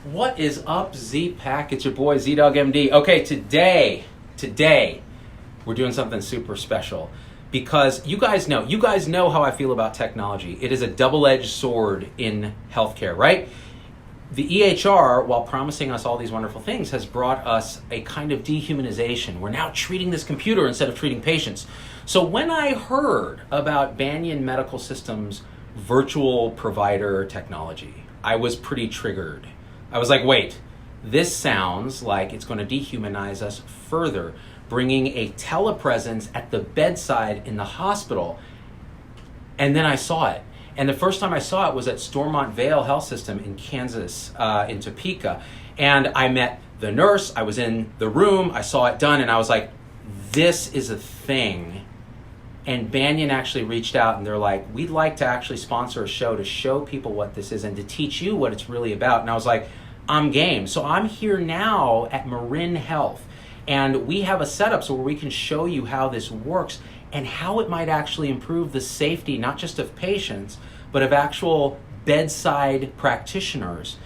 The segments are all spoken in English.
What is up, Z-Pack? It's your boy, ZDoggMD. Okay, today, we're doing something super special because you guys know how I feel about technology. It is a double-edged sword in healthcare, right? The EHR, while promising us all these wonderful things, has brought us a kind of dehumanization. We're now treating this computer instead of treating patients. So when I heard about BANYAN Medical Systems' virtual provider technology, I was pretty triggered. I was like, wait, this sounds like it's going to dehumanize us further, bringing a telepresence at the bedside in the hospital. And then I saw it. And the first time I saw it was at Stormont Vale Health System in Kansas, in Topeka. And I met the nurse, I was in the room, I saw it done, and I was like, this is a thing. And BANYAN actually reached out and they're like, we'd like to actually sponsor a show to show people what this is and to teach you what it's really about. And I was like, I'm game. So I'm here now at MarinHealth, and we have a setup so where we can show you how this works and how it might actually improve the safety, not just of patients, but of actual bedside practitioners,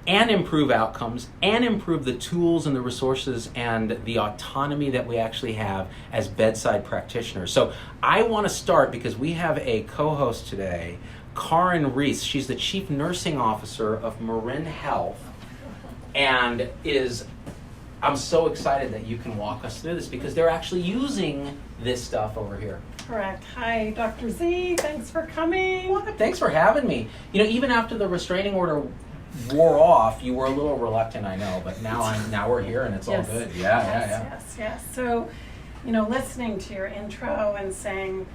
and improve outcomes, and improve the tools and the resources and the autonomy that we actually have as bedside practitioners. So I want to start because we have a co-host today, Karen Reese. She's the Chief Nursing Officer of MarinHealth, and I'm so excited that you can walk us through this because they're actually using this stuff over here. Correct. Hi, Dr. Z. Thanks for coming. Well, thanks for having me. You know, even after the restraining order wore off, you were a little reluctant, I know, but now we're here and it's all good. Yes. So, listening to your intro and saying,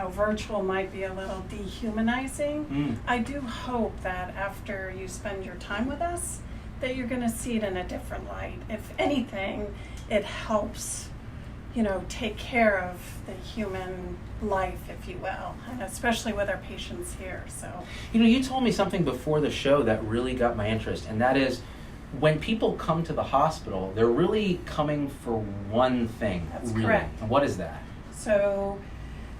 virtual might be a little dehumanizing. I do hope that after you spend your time with us, that you're going to see it in a different light. If anything, it helps, take care of the human life, if you will, and especially with our patients here. So, you told me something before the show that really got my interest, and that is when people come to the hospital, they're really coming for one thing. That's really. Correct. And what is that? So,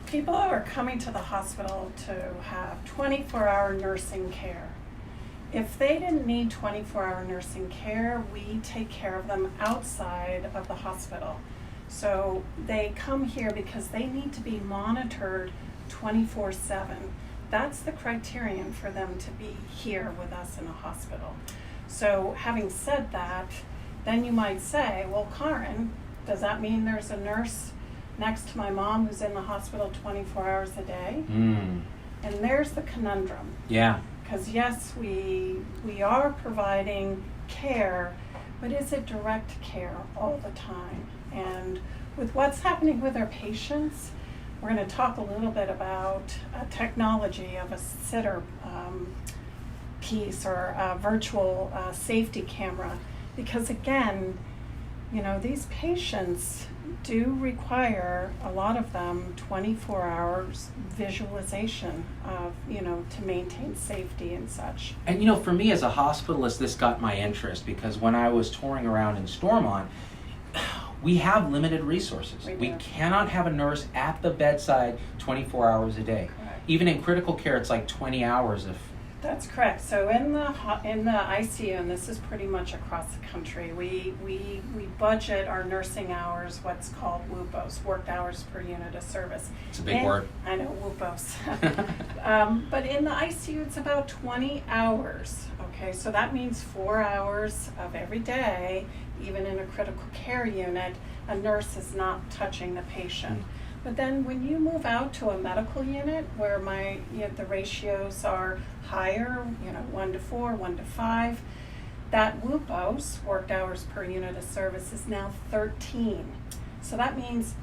people are coming to the hospital to have 24-hour nursing care. If they didn't need 24-hour nursing care, we take care of them outside of the hospital. So they come here because they need to be monitored 24/7. That's the criterion for them to be here with us in a hospital. So having said that, then you might say, well, Karen, does that mean there's a nurse next to my mom who's in the hospital 24 hours a day? And there's the conundrum. Yeah. Because yes, we are providing care, but is it direct care all the time? And with what's happening with our patients, we're going to talk a little bit about technology of a sitter piece or a virtual safety camera. Because again, these patients do require, a lot of them, 24 hours visualization of, to maintain safety and such. And for me as a hospitalist, this got my interest because when I was touring around in Stormont, we have limited resources. We cannot have a nurse at the bedside 24 hours a day. Correct. Even in critical care, it's like 20 hours if... That's correct. So in the ICU, and this is pretty much across the country, we budget our nursing hours, what's called WUPOS, worked hours per unit of service. It's a big word. I know, WUPOS. But in the ICU, it's about 20 hours. Okay, so that means 4 hours of every day, even in a critical care unit, a nurse is not touching the patient. But then when you move out to a medical unit where the ratios are higher, 1 to 4, 1 to 5, that WUPOS, worked hours per unit of service, is now 13. So that means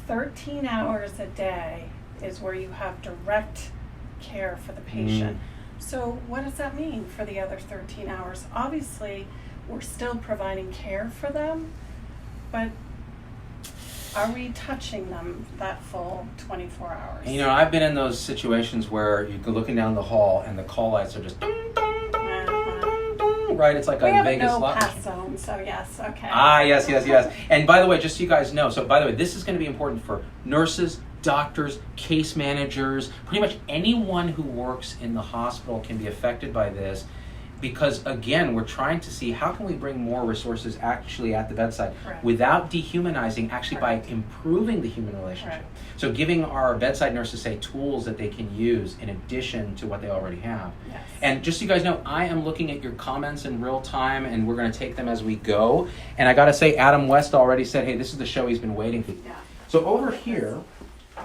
13 hours a day is where you have direct care for the patient. So what does that mean for the other 13 hours? Obviously, we're still providing care for them, but are we touching them that full 24 hours? I've been in those situations where you're looking down the hall and the call lights are just ding, ding, ding, ding, ding, right? It's like a Vegas slot machine. We have a no-pass zone, so yes, okay. Yes. And by the way, just so you guys know, this is going to be important for nurses, doctors, case managers, pretty much anyone who works in the hospital can be affected by this. because again, we're trying to see how can we bring more resources actually at the bedside Correct. without dehumanizing, actually Correct. by improving the human relationship. Correct. So giving our bedside nurses, say, tools that they can use in addition to what they already have. Yes. And just so you guys know, I am looking at your comments in real time, and we're going to take them as we go. And I got to say, Adam West already said, hey, this is the show he's been waiting for. Yeah. So over here,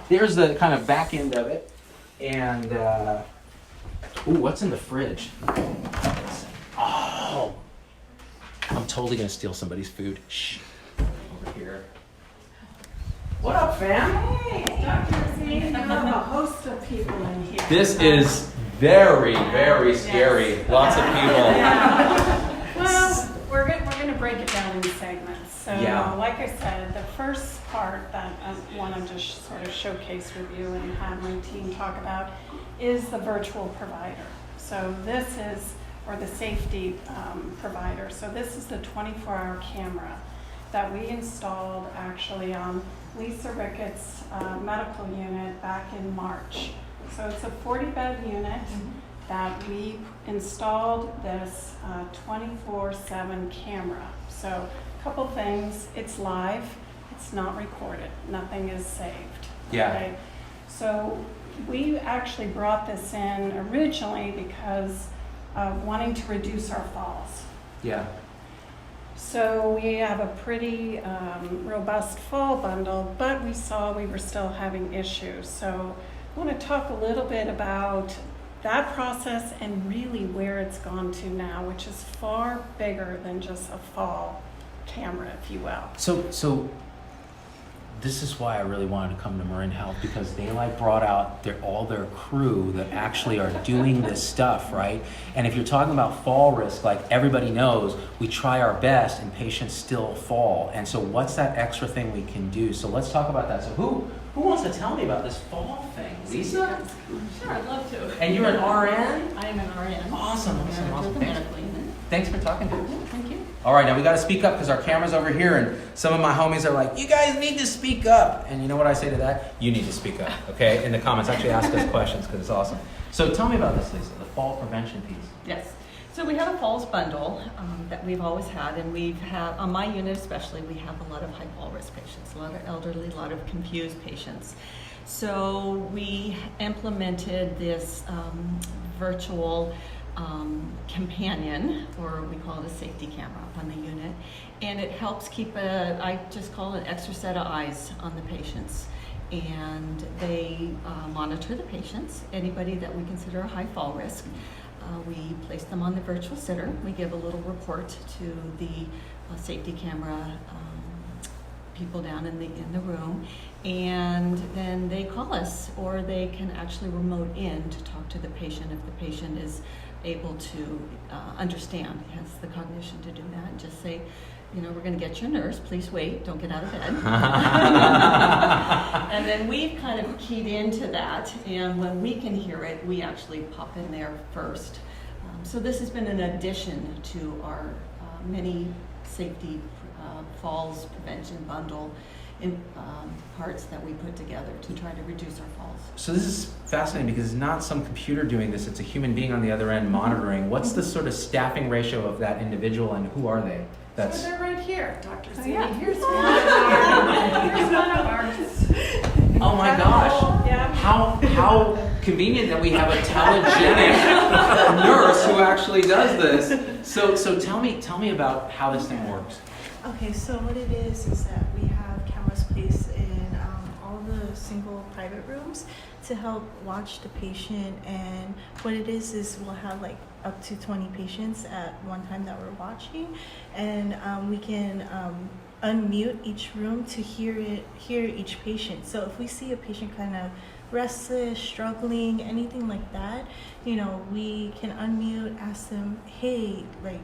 there's the kind of back end of it. And, ooh, what's in the fridge? Oh, I'm totally going to steal somebody's food. Shh. Over here. What up, fam? Hey, Dr. Z, you have a host of people in here. This is very, very scary. Yes. Lots of people. Yeah. Well, we're going to break it down in segments. So, Yeah. like I said, the first part that I want to just sort of showcase with you and have my team talk about is the virtual provider. So this is, or the safety provider. So this is the 24-hour camera that we installed actually on Lisa Ricketts' medical unit back in March. So it's a 40-bed unit that we installed this 24/7 camera. So a couple things, it's live, it's not recorded, nothing is saved. Yeah. Okay? So we actually brought this in originally because of wanting to reduce our falls. Yeah. So we have a pretty robust fall bundle, but we saw we were still having issues. So I want to talk a little bit about that process and really where it's gone to now, which is far bigger than just a fall camera, if you will. So this is why I really wanted to come to MarinHealth, because they like brought out all their crew that actually are doing this stuff, right? And if you're talking about fall risk, like everybody knows, we try our best and patients still fall. And so what's that extra thing we can do? So let's talk about that. So who wants to tell me about this fall thing? Lisa? Sure, I'd love to. And you're an RN? I am an RN. Awesome. Manager of the medical unit. Thanks for talking to us. Thank you. All right, now we got to speak up because our camera's over here, and some of my homies are like, you guys need to speak up. And you know what I say to that? You need to speak up, okay? In the comments, actually ask us questions because it's awesome. So tell me about this, Lisa, the fall prevention piece. Yes. So we have a falls bundle that we've always had, and we've had, on my unit especially, we have a lot of high fall risk patients, a lot of elderly, a lot of confused patients. So we implemented this virtual companion, or we call it a safety camera up on the unit, and it helps keep I just call it an extra set of eyes on the patients, and they monitor the patients, anybody that we consider a high fall risk. We place them on the virtual sitter. We give a little report to the safety camera people down in the room, and then they call us, or they can actually remote in to talk to the patient if the patient is able to understand, has the cognition to do that, and just say, you know, we're going to get your nurse, please wait, don't get out of bed. And then we've kind of keyed into that, and when we can hear it, we actually pop in there first. So this has been an addition to our many safety falls prevention bundle in parts that we put together to try to reduce our falls. So this is fascinating because it's not some computer doing this, it's a human being on the other end monitoring. What's the sort of staffing ratio of that individual, and who are they? So they're right here, Dr. Z. yeah. Here's one of ours. Oh my gosh. Yeah. How convenient that we have a telegenic nurse who actually does this. So tell me about how this thing works. Okay, so what it is that we have cameras placed in all the single private rooms to help watch the patient, and what it is we'll have like up to 20 patients at one time that we're watching, and we can unmute each room to hear each patient. So if we see a patient kind of restless, struggling, anything like that, you know, we can unmute, ask them, hey, like,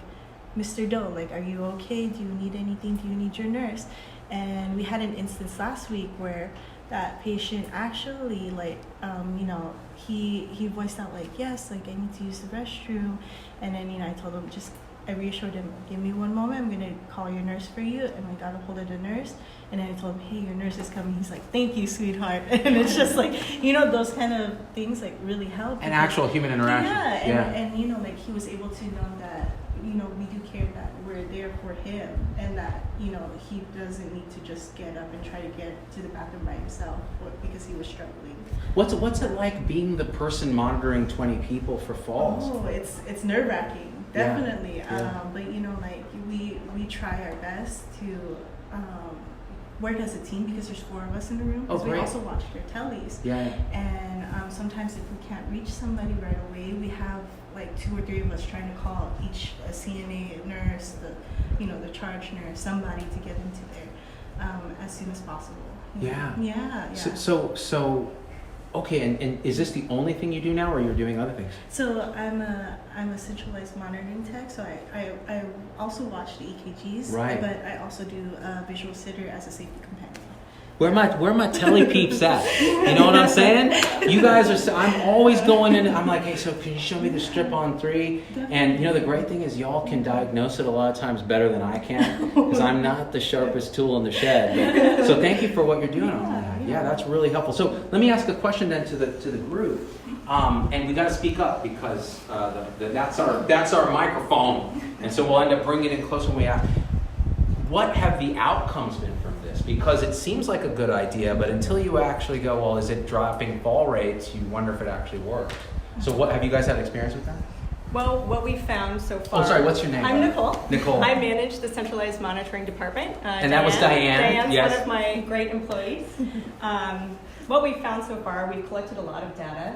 Mr. Doe, like, are you okay? Do you need anything? Do you need your nurse? And we had an instance last week where that patient actually, like, you know, he voiced out like, yes, like, I need to use the restroom. And then, you know, I told him, just I reassured him, give me one moment, I'm gonna call your nurse for you. And I got a hold of the nurse, and then I told him, hey, your nurse is coming. He's like, thank you, sweetheart. And it's just like, you know, those kind of things like really help. And actual human interaction. Yeah, and you know, like he was able to know that, you know, we do care, that we're there for him, and that, you know, he doesn't need to just get up and try to get to the bathroom by himself because he was struggling. What's it like being the person monitoring 20 people for falls? Oh, it's nerve-wracking. Definitely. Yeah. But you know, like we try our best to work as a team because there's 4 of us in the room. Oh, Because we great. also watch their tellies. Yeah. And sometimes if we can't reach somebody right away, we have like 2 or 3 of us trying to call each a CNA, a nurse, the charge nurse, somebody to get into there as soon as possible. Yeah. Yeah. So okay, and is this the only thing you do now, or you're doing other things? So I'm a centralized monitoring tech. So I also watch the EKGs. Right. But I also do a visual sitter as a safety companion. Where my telly peeps at? You know what I'm saying? You guys are. I'm always going in. I'm like, hey, so can you show me the strip on 3? And you know, the great thing is y'all can diagnose it a lot of times better than I can, because I'm not the sharpest tool in the shed. But, so thank you for what you're doing on that. Yeah, that's really helpful. So let me ask a question then to the group, and we got to speak up because that's our microphone, and so we'll end up bringing it in close when we ask. What have the outcomes been from this? Because it seems like a good idea, but until you actually go, well, is it dropping fall rates? You wonder if it actually works. So what have you guys had experience with that? Well, what we found so far... Oh, sorry, what's your name? I'm Nicole. Nicole. I manage the centralized monitoring department. And that was Diane. Diane's Yes. one of my great employees. What we found so far, we've collected a lot of data.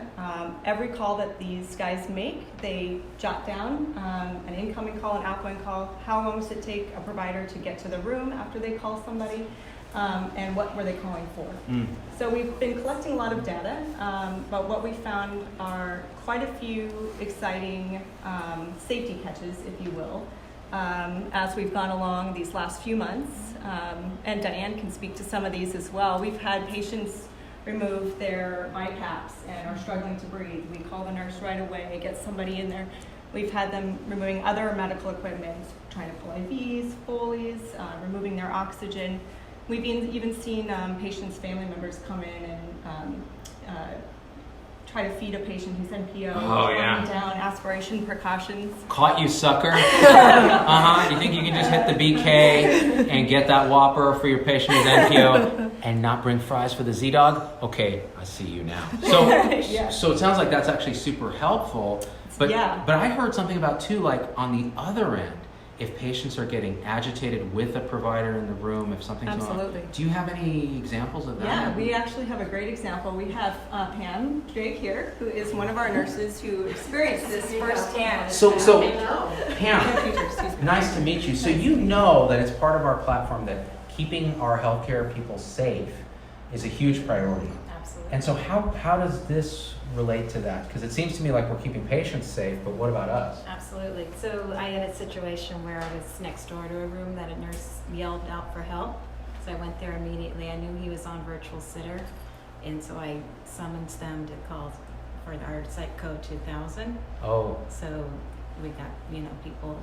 Every call that these guys make, they jot down an incoming call, an outgoing call, how long does it take a provider to get to the room after they call somebody, and what were they calling for. So we've been collecting a lot of data, but what we found are quite a few exciting safety catches, if you will, as we've gone along these last few months. And Diane can speak to some of these as well. We've had patients remove their BiPAPs and are struggling to breathe. We call the nurse right away, get somebody in there. We've had them removing other medical equipment, trying to pull IVs, Foleys, removing their oxygen. We've even seen patients' family members come in and try to feed a patient who's NPO, down aspiration precautions. Caught you, sucker. You think you can just hit the BK and get that Whopper for your patient who's NPO and not bring fries for the ZDogg? Okay, I see you now. So, Yeah. so it sounds like that's actually super helpful. But Yeah. but I heard something about too, like on the other end, if patients are getting agitated with a provider in the room, if something's going on. Absolutely. Do you have any examples of that? Yeah, we actually have a great example. We have Pam Drake here, who is one of our nurses who experienced this firsthand. So Excuse Pam, me. nice to meet you. So you know that it's part of our platform that keeping our healthcare people safe is a huge priority. Absolutely. And so how does this relate to that? Because it seems to me like we're keeping patients safe, but what about us? Absolutely. So I had a situation where I was next door to a room that a nurse yelled out for help. So I went there immediately. I knew he was on virtual sitter. And so I summoned them to call for our site code 2000. Oh, So we got,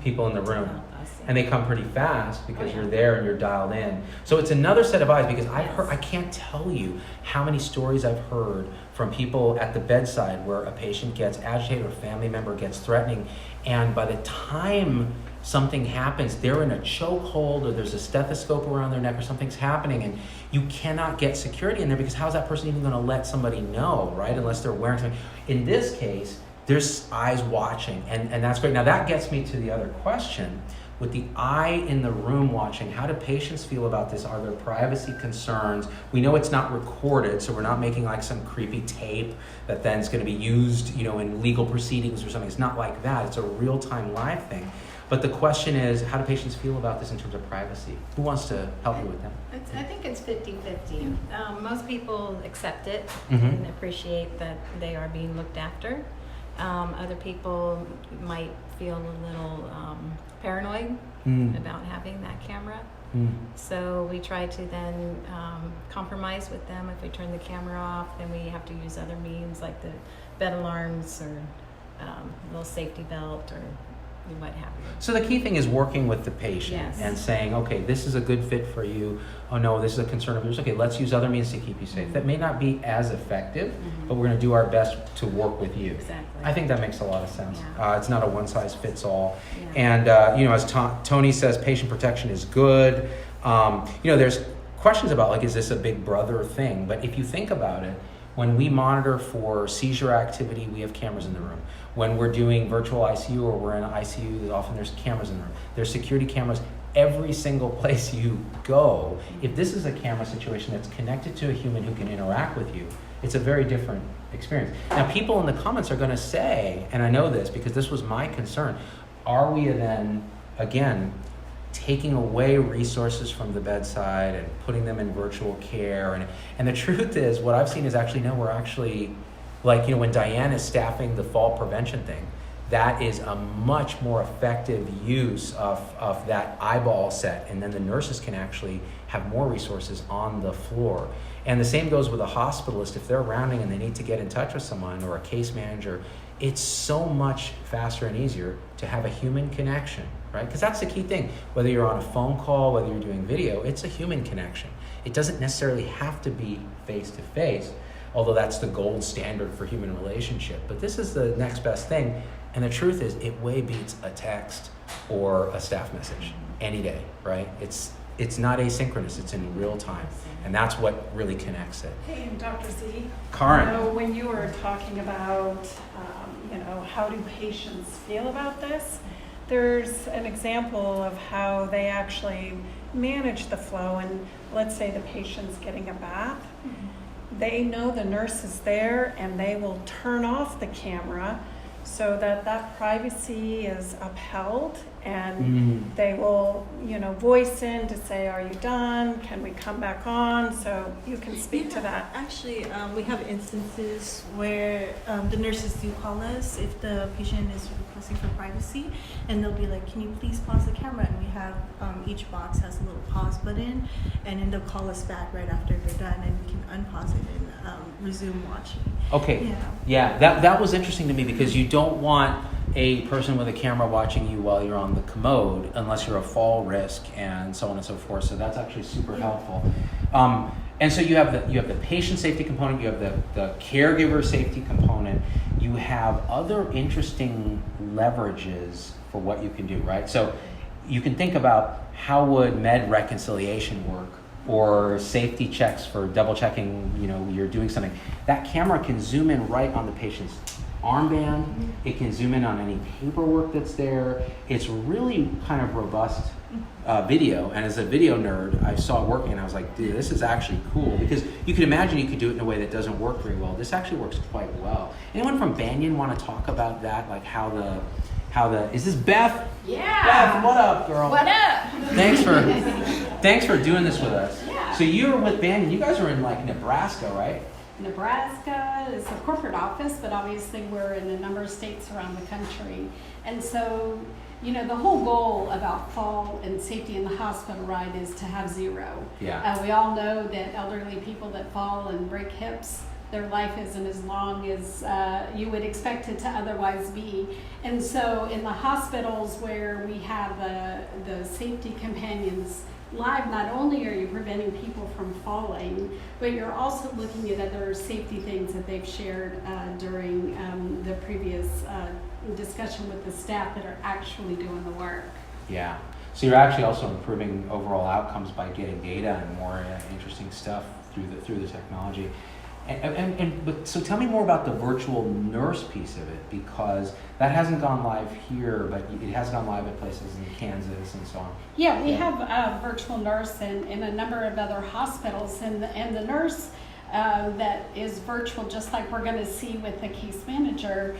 people in the to room. help us. And they come pretty fast because Oh, yeah. you're there and you're dialed in. So it's another set of eyes because I can't tell you how many stories I've heard from people at the bedside where a patient gets agitated or a family member gets threatening, and by the time something happens, they're in a chokehold or there's a stethoscope around their neck or something's happening, and you cannot get security in there because how's that person even going to let somebody know, right? Unless they're wearing something. In this case, there's eyes watching, and that's great. Now that gets me to the other question. With the eye in the room watching, how do patients feel about this? Are there privacy concerns? We know it's not recorded, so we're not making like some creepy tape that then is going to be used, in legal proceedings or something. It's not like that. It's a real-time live thing. But the question is, how do patients feel about this in terms of privacy? Who wants to help me with that? I think it's 50-50. Most people accept it Mhm. and appreciate that they are being looked after. Other people might feel a little paranoid about having that camera. So we try to then compromise with them. If we turn the camera off, then we have to use other means like the bed alarms or a little safety belt or what have you. So the key thing is working with the patient Yes. and saying, okay, this is a good fit for you. Oh no, this is a concern of yours. Okay, let's use other means to keep you safe. That may not be as effective, but we're going to do our best to work with you. Exactly. I think that makes a lot of sense. Yeah. It's not a one size fits all. Yeah. And as Tony says, patient protection is good. There's questions about like, is this a big brother thing? But if you think about it, when we monitor for seizure activity, we have cameras in the room. When we're doing virtual ICU or we're in ICU, often there's cameras in the room. There's security cameras every single place you go. If this is a camera situation that's connected to a human who can interact with you, it's a very different experience. Now, people in the comments are going to say, and I know this because this was my concern, are we then, again, taking away resources from the bedside and putting them in virtual care? And the truth is, what I've seen is actually, no, we're actually, like, when Diane is staffing the fall prevention thing, that is a much more effective use of that eyeball set, and then the nurses can actually have more resources on the floor. And the same goes with a hospitalist. If they're rounding and they need to get in touch with someone or a case manager, it's so much faster and easier to have a human connection, right? Because that's the key thing. Whether you're on a phone call, whether you're doing video, it's a human connection. It doesn't necessarily have to be face-to-face, although that's the gold standard for human relationship. But this is the next best thing. And the truth is, it way beats a text or a staff message any day, right? It's not asynchronous, it's in real time. And that's what really connects it. Hey, and Dr. Z, Karen. when you were talking about, how do patients feel about this, there's an example of how they actually manage the flow. And let's say the patient's getting a bath. They know the nurse is there and they will turn off the camera so that privacy is upheld, and they will, voice in to say, are you done? Can we come back on? So you can speak to that. Actually, we have instances where the nurses do call us if the patient is requesting for privacy, and they'll be like, can you please pause the camera? And we have, each box has a little pause button, and then they'll call us back right after they're done, and we can unpause it and resume watching. Okay. Yeah, that was interesting to me, because you don't want a person with a camera watching you while you're on the commode unless you're a fall risk and so on and so forth. So that's actually super helpful. And so you have the patient safety component, you have the caregiver safety component, you have other interesting leverages for what you can do, right? So you can think about, how would med reconciliation work, or safety checks for double checking, you're doing something. That camera can zoom in right on the patient's armband. It can zoom in on any paperwork that's there. It's really kind of robust video. And as a video nerd, I saw it working and I was like, dude, this is actually cool, because you can imagine you could do it in a way that doesn't work very well. This actually works quite well. Anyone from BANYAN want to talk about that? Like how the, is this Beth? Yeah. Beth, what up, girl? What up? Thanks for doing this with us. Yeah. So you were with BANYAN. You guys are in like Nebraska, right? Nebraska is a corporate office, but obviously we're in a number of states around the country. And so, the whole goal about fall and safety in the hospital, right, is to have zero. Yeah. We all know that elderly people that fall and break hips, their life isn't as long as you would expect it to otherwise be. And so in the hospitals where we have the safety companions live, not only are you preventing people from falling, but you're also looking at other safety things that they've shared during the previous discussion with the staff that are actually doing the work. Yeah. So you're actually also improving overall outcomes by getting data and more interesting stuff through the technology. But so tell me more about the virtual nurse piece of it, because that hasn't gone live here, but it has gone live at places in Kansas and so on. Yeah, we have a virtual nurse in a number of other hospitals, and the nurse that is virtual, just like we're going to see with the case manager.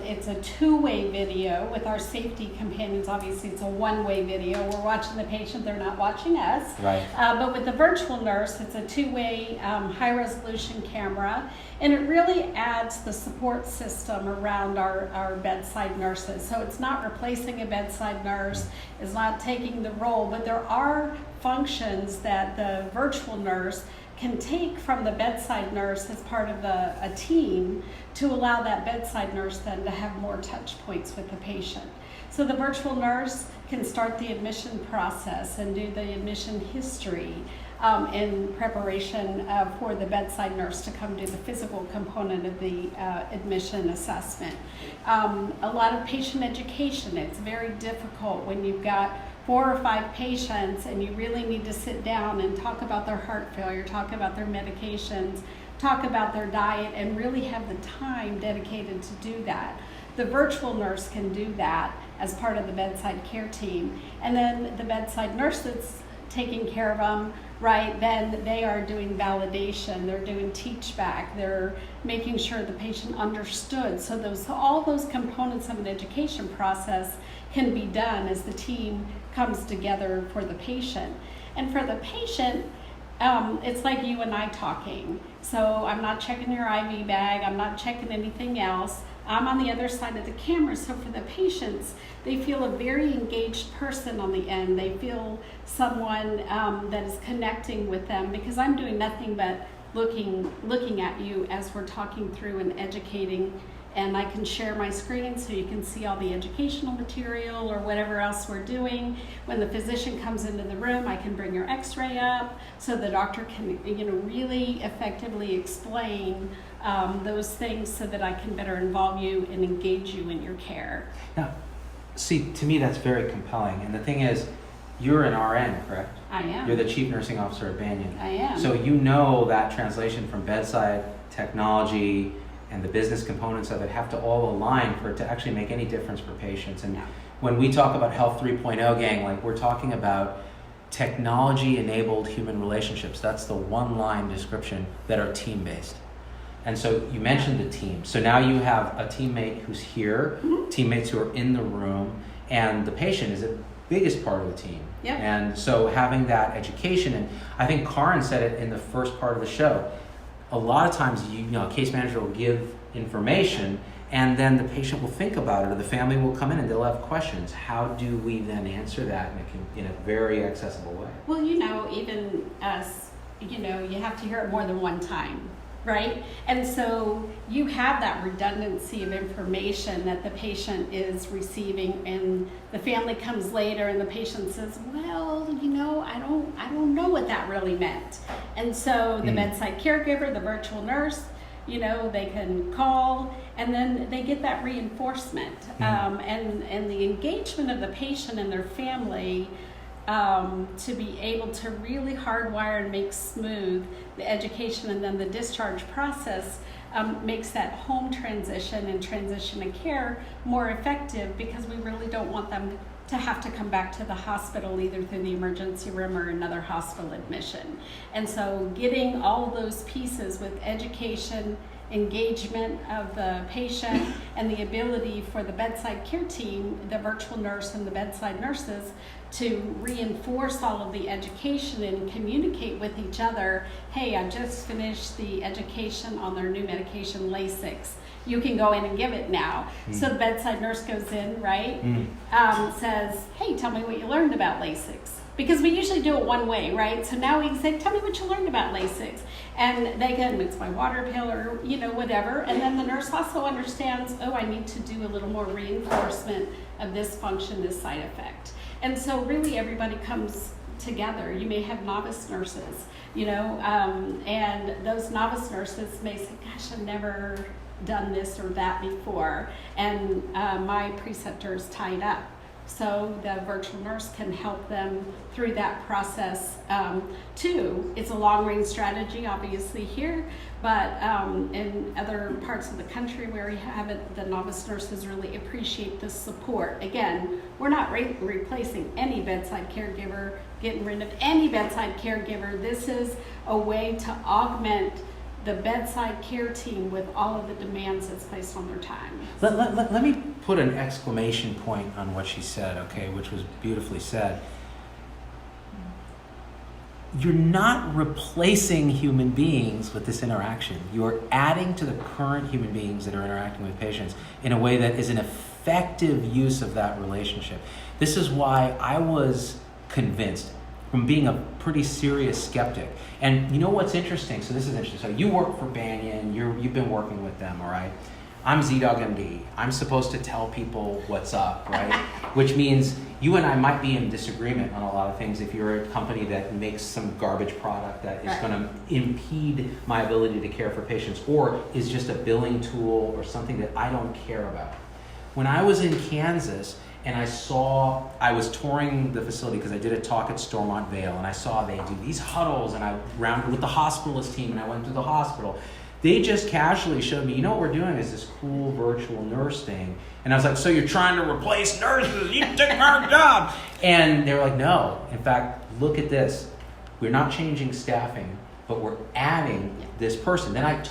It's a two-way video with our safety companions. Obviously, it's a one-way video. We're watching the patient, they're not watching us. Right. But with the virtual nurse, it's a two-way high-resolution camera, and it really adds the support system around our bedside nurses. So it's not replacing a bedside nurse, it's not taking the role, but there are functions that the virtual nurse can take from the bedside nurse as part of a team to allow that bedside nurse then to have more touch points with the patient. So the virtual nurse can start the admission process and do the admission history in preparation for the bedside nurse to come do the physical component of the admission assessment. A lot of patient education. It's very difficult when you've got 4 or 5 patients and you really need to sit down and talk about their heart failure, talk about their medications, talk about their diet, and really have the time dedicated to do that. The virtual nurse can do that as part of the bedside care team. And then the bedside nurse that's taking care of them, right, then they are doing validation, they're doing teach back, they're making sure the patient understood. So all those components of an education process can be done as the team comes together for the patient. And for the patient, it's like you and I talking. So I'm not checking your IV bag, I'm not checking anything else. I'm on the other side of the camera. So for the patients, they feel a very engaged person on the end. They feel someone that is connecting with them, because I'm doing nothing but looking at you as we're talking through and educating. And I can share my screen so you can see all the educational material or whatever else we're doing. When the physician comes into the room, I can bring your x-ray up so the doctor can really effectively explain those things so that I can better involve you and engage you in your care. Now, see, to me that's very compelling. And the thing is, you're an RN, correct? I am. You're the Chief Nursing Officer at BANYAN. I am. So you know that translation from bedside technology and the business components of it have to all align for it to actually make any difference for patients. And when we talk about Health 3.0, gang, like we're talking about technology-enabled human relationships. That's the one-line description that are team-based. And so you mentioned the team. So now you have a teammate who's here, teammates who are in the room, and the patient is the biggest part of the team. Yep. And so having that education, and I think Karin said it in the first part of the show, a lot of times a case manager will give information and then the patient will think about it, or the family will come in and they'll have questions. How do we then answer that in a very accessible way? Well, even as, you have to hear it more than one time, right? And so you have that redundancy of information that the patient is receiving, and the family comes later and the patient says, well, I don't know what that really meant. And so the bedside caregiver, the virtual nurse, they can call, and then they get that reinforcement. And the engagement of the patient and their family to be able to really hardwire and make smooth the education and then the discharge process makes that home transition and transition of care more effective, because we really don't want them to have to come back to the hospital either through the emergency room or another hospital admission. And so getting all of those pieces with education, engagement of the patient, and the ability for the bedside care team, the virtual nurse and the bedside nurses, to reinforce all of the education and communicate with each other. Hey, I just finished the education on their new medication, Lasix. You can go in and give it now. So the bedside nurse goes in, right? Says, hey, tell me what you learned about Lasix. Because we usually do it one way, right? So now we can say, tell me what you learned about Lasix. And they can mix my water pill or, whatever. And then the nurse also understands, I need to do a little more reinforcement of this function, this side effect. And so really everybody comes together. You may have novice nurses, and those novice nurses may say, gosh, I've never done this or that before, and my preceptor is tied up. So the virtual nurse can help them through that process too. It's a long-range strategy, obviously here, but in other parts of the country where we have it, the novice nurses really appreciate the support. Again, we're not replacing any bedside caregiver, getting rid of any bedside caregiver. This is a way to augment the bedside care team with all of the demands that's placed on their time. Let me put an exclamation point on what she said, okay, which was beautifully said. You're not replacing human beings with this interaction. You're adding to the current human beings that are interacting with patients in a way that is an effective use of that relationship. This is why I was convinced, from being a pretty serious skeptic. And you know what's interesting? So this is interesting. So you work for BANYAN, you've been working with them, all right? I'm ZDoggMD. I'm supposed to tell people what's up, right? Which means you and I might be in disagreement on a lot of things if you're a company that makes some garbage product that is going to impede my ability to care for patients, or is just a billing tool or something that I don't care about. When I was in Kansas and I was touring the facility because I did a talk at Stormont Vale, and I saw they do these huddles, and I rounded with the hospitalist team and I went to the hospital. They just casually showed me, you know what we're doing is this cool virtual nurse thing. And I was like, so you're trying to replace nurses? You take our job. And they were like, no. In fact, look at this. We're not changing staffing, but we're adding this person. Then I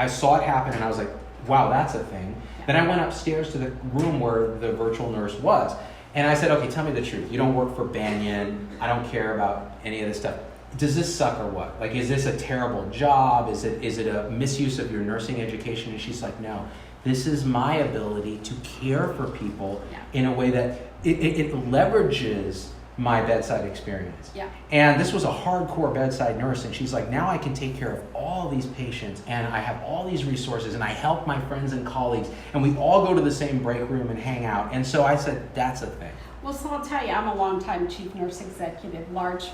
saw it happen, and I was like, wow, that's a thing. Then I went upstairs to the room where the virtual nurse was. And I said, okay, tell me the truth. You don't work for BANYAN. I don't care about any of this stuff. Does this suck or what? Like, is this a terrible job? Is it a misuse of your nursing education? And she's like, no, this is my ability to care for people in a way that it leverages my bedside experience. Yeah. And this was a hardcore bedside nurse, and she's like, now I can take care of all these patients, and I have all these resources, and I help my friends and colleagues, and we all go to the same break room and hang out. And so I said, that's a thing. Well, so I'll tell you, I'm a longtime chief nurse executive, large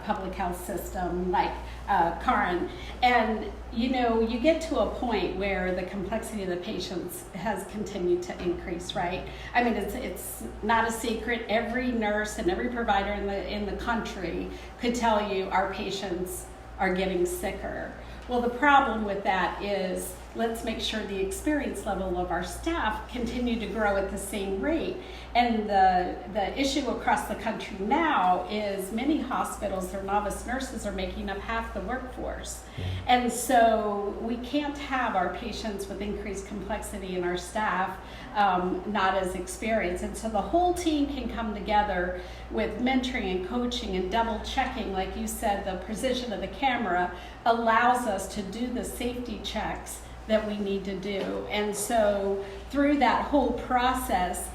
public health system like Karin, and you know, you get to a point where the complexity of the patients has continued to increase, right? I mean, it's not a secret. Every nurse and every provider in the country could tell you our patients are getting sicker. Well, the problem with that is let's make sure the experience level of our staff continue to grow at the same rate. And the issue across the country now is many hospitals, their novice nurses are making up half the workforce. And so we can't have our patients with increased complexity and our staff not as experienced. And so the whole team can come together with mentoring and coaching and double checking. Like you said, the precision of the camera allows us to do the safety checks that we need to do. And so through that whole process,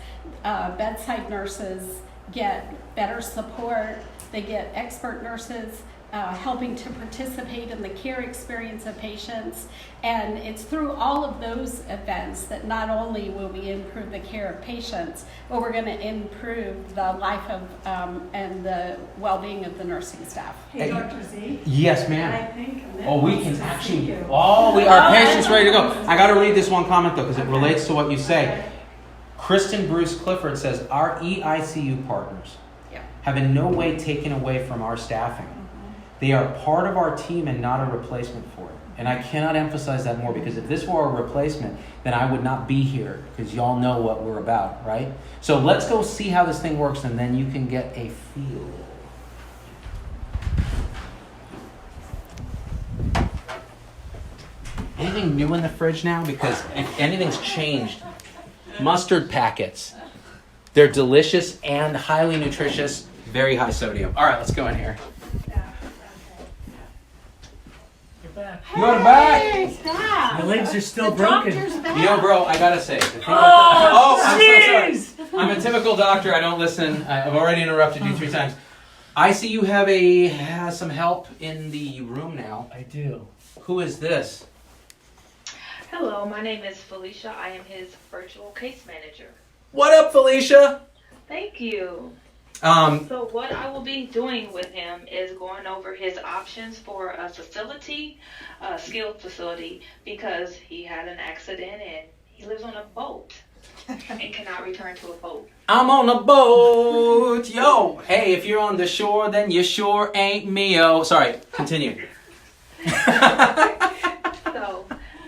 bedside nurses get better support. They get expert nurses helping to participate in the care experience of patients. And it's through all of those events that not only will we improve the care of patients, but we're going to improve the life of and the well-being of the nursing staff. Hey, Dr. Z. Yes, ma'am. I think We can actually. Our patient's ready to go. I got to read this one comment though, because it relates to what you say. Kristen Bruce Clifford says, our EICU partners have in no way taken away from our staffing. They are part of our team and not a replacement for it. And I cannot emphasize that more, because if this were a replacement, then I would not be here, because y'all know what we're about, right? So let's go see how this thing works, and then you can get a feel. Anything new in the fridge now? Because if anything's changed, mustard packets. They're delicious and highly nutritious, very high sodium. All right, let's go in here. You're back. Stop. My legs are still broken. You know, bro, I gotta say. I'm so sorry. I'm a typical doctor. I don't listen. I've already interrupted you 3 times. I see you have some help in the room now. I do. Who is this? Hello, my name is Felicia. I am his virtual case manager. What up, Felicia? Thank you. So what I will be doing with him is going over his options for a facility, a skilled facility, because he had an accident and he lives on a boat and cannot return to a boat. I'm on a boat. Yo. Hey, if you're on the shore, then you sure ain't me-o. Sorry, continue. So,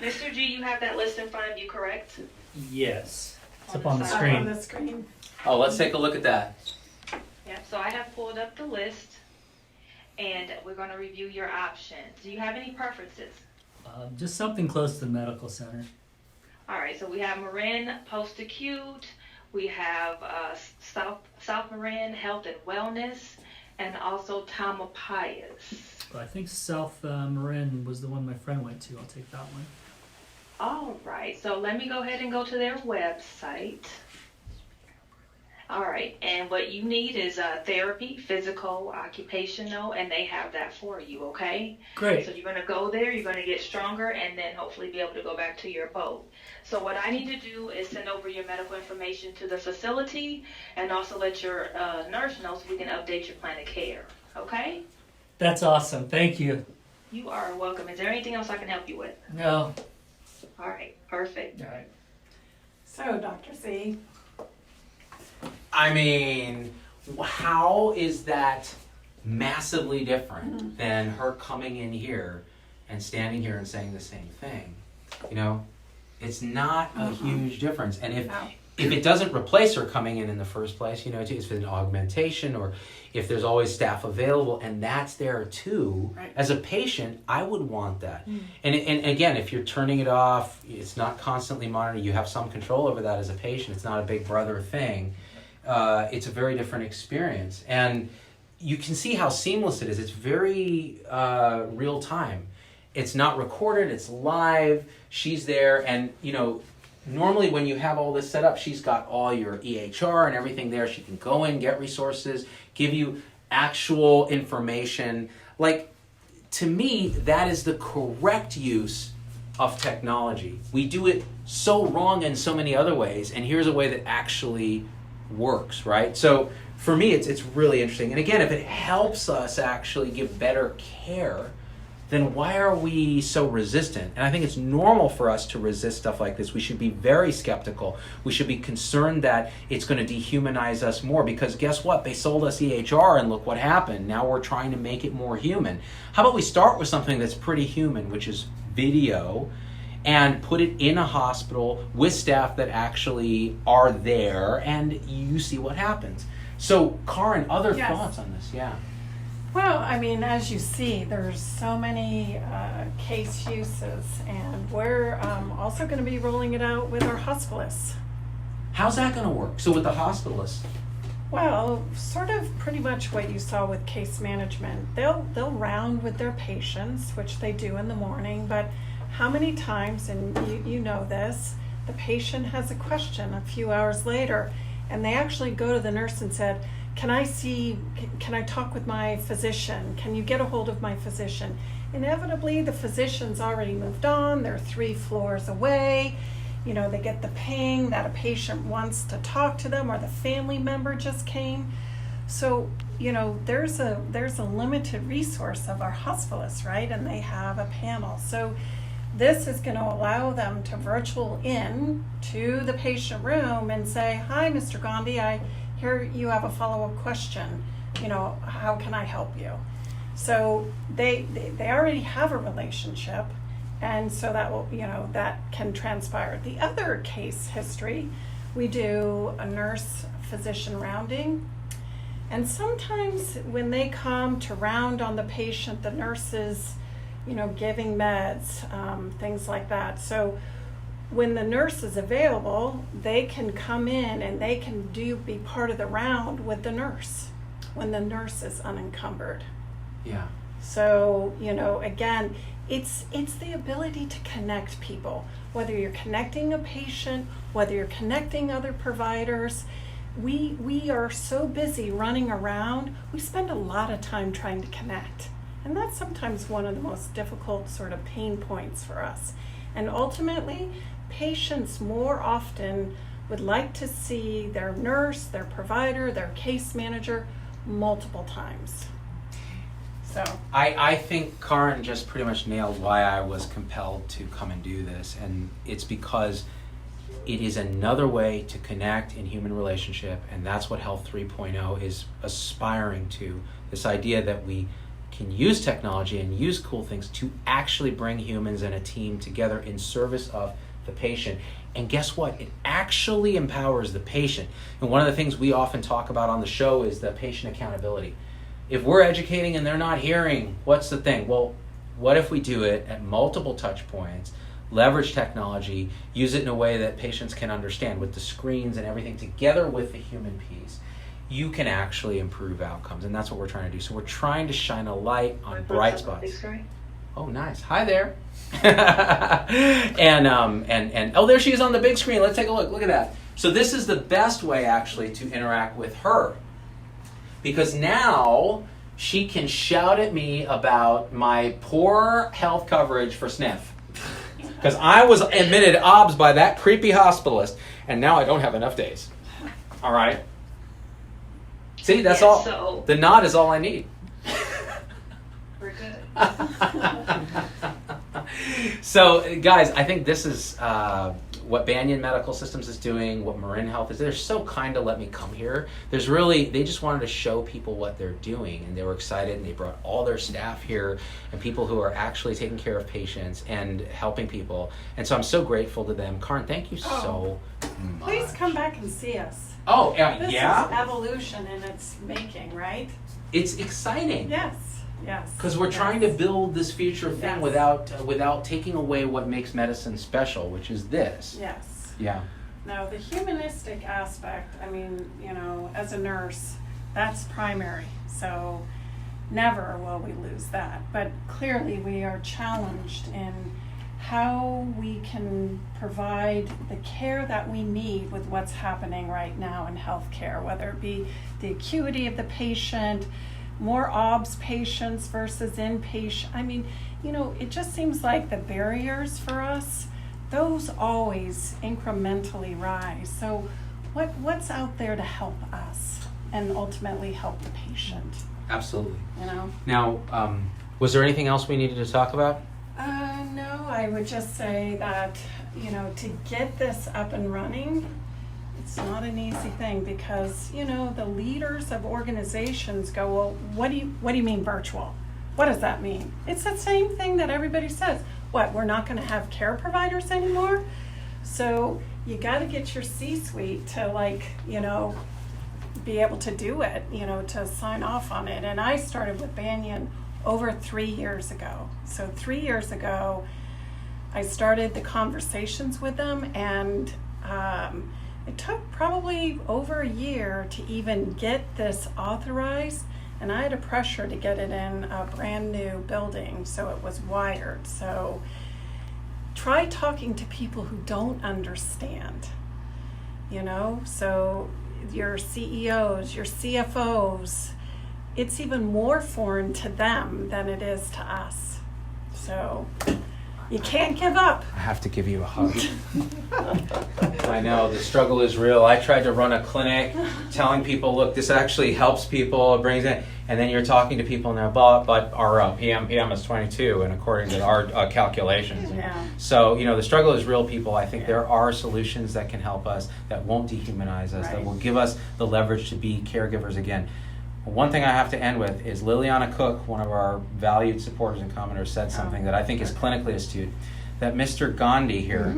Mr. G, you have that list in front of you, correct? Yes. It's On up the on the side. screen. On the screen. Oh, let's take a look at that. Yep, so I have pulled up the list and we're going to review your options. Do you have any preferences? Just something close to the medical center. All right, so we have Marin Post-Acute, we have South Marin Health and Wellness, and also Tamalpais. I think South Marin was the one my friend went to. I'll take that one. All right, so let me go ahead and go to their website. All right, and what you need is therapy, physical, occupational, and they have that for you, okay? Great. So you're going to go there, you're going to get stronger, and then hopefully be able to go back to your boat. So what I need to do is send over your medical information to the facility and also let your nurse know so we can update your plan of care, okay? That's awesome. Thank you. You are welcome. Is there anything else I can help you with? No. All right, perfect. All right. So, Dr. Z, I mean, how is that massively different than her coming in here and standing here and saying the same thing? You know, it's not a huge difference. And if it doesn't replace her coming in the first place, you know, it's an augmentation, or if there's always staff available and that's there too, Right. as a patient, I would want that. And again, if you're turning it off, it's not constantly monitored, you have some control over that as a patient, it's not a big brother thing. It's a very different experience. And you can see how seamless it is. It's very real time. It's not recorded, it's live, she's there, and you know, normally when you have all this set up, she's got all your EHR and everything there. She can go in, get resources, give you actual information. Like, to me, that is the correct use of technology. We do it so wrong in so many other ways, and here's a way that actually works, right? So for me, it's really interesting. And again, if it helps us actually give better care, then why are we so resistant? And I think it's normal for us to resist stuff like this. We should be very skeptical. We should be concerned that it's going to dehumanize us more, because guess what? They sold us EHR and look what happened. Now we're trying to make it more human. How about we start with something that's pretty human, which is video, and put it in a hospital with staff that actually are there, and you see what happens. So, Karin, other Yes. thoughts on this? Yeah. well, I mean, as you see, there's so many case uses, and we're also going to be rolling it out with our hospitalists. How's that going to work? So with the hospitalists, Well, sort of pretty much what you saw with case management. They'll round with their patients, which they do in the morning, but how many times, and you know this, the patient has a question a few hours later, and they actually go to the nurse and said, can I talk with my physician? Can you get a hold of my physician? Inevitably, the physician's already moved on, they're 3 floors away. You know, they get the ping that a patient wants to talk to them, or the family member just came. So, you know, there's a limited resource of our hospitalists, right? And they have a panel. So this is going to allow them to virtual in to the patient room and say, hi, Mr. Gandhi, I hear you have a follow-up question. You know, how can I help you? So they already have a relationship. And so that will, you know, that can transpire. The other case history, we do a nurse-physician rounding. And sometimes when they come to round on the patient, the nurse is, you know, giving meds, things like that. So when the nurse is available, they can come in and they can be part of the round with the nurse when the nurse is unencumbered. yeah. So, you know, again, it's the ability to connect people, whether you're connecting a patient, whether you're connecting other providers. We are so busy running around, we spend a lot of time trying to connect. And that's sometimes one of the most difficult sort of pain points for us. And ultimately, patients more often would like to see their nurse, their provider, their case manager multiple times. So I think Karin just pretty much nailed why I was compelled to come and do this, and it's because it is another way to connect in human relationship, and that's what Health 3.0 is aspiring to, this idea that we can use technology and use cool things to actually bring humans and a team together in service of the patient. And guess what? It actually empowers the patient. And one of the things we often talk about on the show is the patient accountability. If we're educating and they're not hearing, what's the thing? Well, what if we do it at multiple touch points, leverage technology, use it in a way that patients can understand with the screens and everything together with the human piece? You can actually improve outcomes, and that's what we're trying to do. So we're trying to shine a light on bright spots. Oh, nice. Hi there. and oh, there she is on the big screen. Let's take a look. Look at that. So this is the best way actually to interact with her, because now she can shout at me about my poor health coverage for sniff. Because I was admitted OBS by that creepy hospitalist, and now I don't have enough days. All right? See, that's all. So the nod is all I need. we're good. So, guys, I think this is what Banyan Medical Systems is doing, what MarinHealth is. They're so kind to let me come here. They just wanted to show people what they're doing, and they were excited, and they brought all their staff here and people who are actually taking care of patients and helping people. And so I'm so grateful to them. Karin, thank you so much. Please come back and see us. Oh, This yeah? is evolution in its making, right? It's exciting. Yes. Yes. Because we're trying to build this future thing Yes. without taking away what makes medicine special, which is this. Yes. Yeah. Now, the humanistic aspect, I mean, as a nurse, that's primary. So never will we lose that. But clearly we are challenged in how we can provide the care that we need with what's happening right now in healthcare, whether it be the acuity of the patient, more OBS patients versus inpatient. I mean, it just seems like the barriers for us, those always incrementally rise. So what's out there to help us and ultimately help the patient? Absolutely. Now, was there anything else we needed to talk about? No, I would just say that, to get this up and running, it's not an easy thing because, the leaders of organizations go, well, what do you mean virtual? What does that mean? It's the same thing that everybody says. What, we're not going to have care providers anymore? So you got to get your C-suite to be able to do it, to sign off on it. And I started with Banyan over 3 years ago. So 3 years ago, I started the conversations with them, and it took probably over a year to even get this authorized, and I had a pressure to get it in a brand new building, so it was wired. So try talking to people who don't understand, so your CEOs, your CFOs, it's even more foreign to them than it is to us. So you can't give up. I have to give you a hug. I know, the struggle is real. I tried to run a clinic telling people, look, this actually helps people, it brings in, and then you're talking to people now, but our PM is 22, and according to our calculations. Yeah. So, the struggle is real, people. I think there are solutions that can help us, that won't dehumanize us, that Right. will give us the leverage to be caregivers again. One thing I have to end with is Liliana Cook, one of our valued supporters and commenters, said something that I think is clinically astute, that Mr. Gandhi here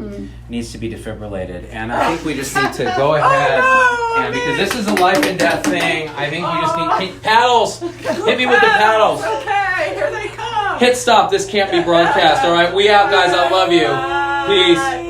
needs to be defibrillated. And I think we just need to go ahead, and because this is a life and death thing, I think we just need paddles. Hit me with the paddles. Okay, here they come. Hit stop. This can't be broadcast. All right, we out, guys. I love you. Peace.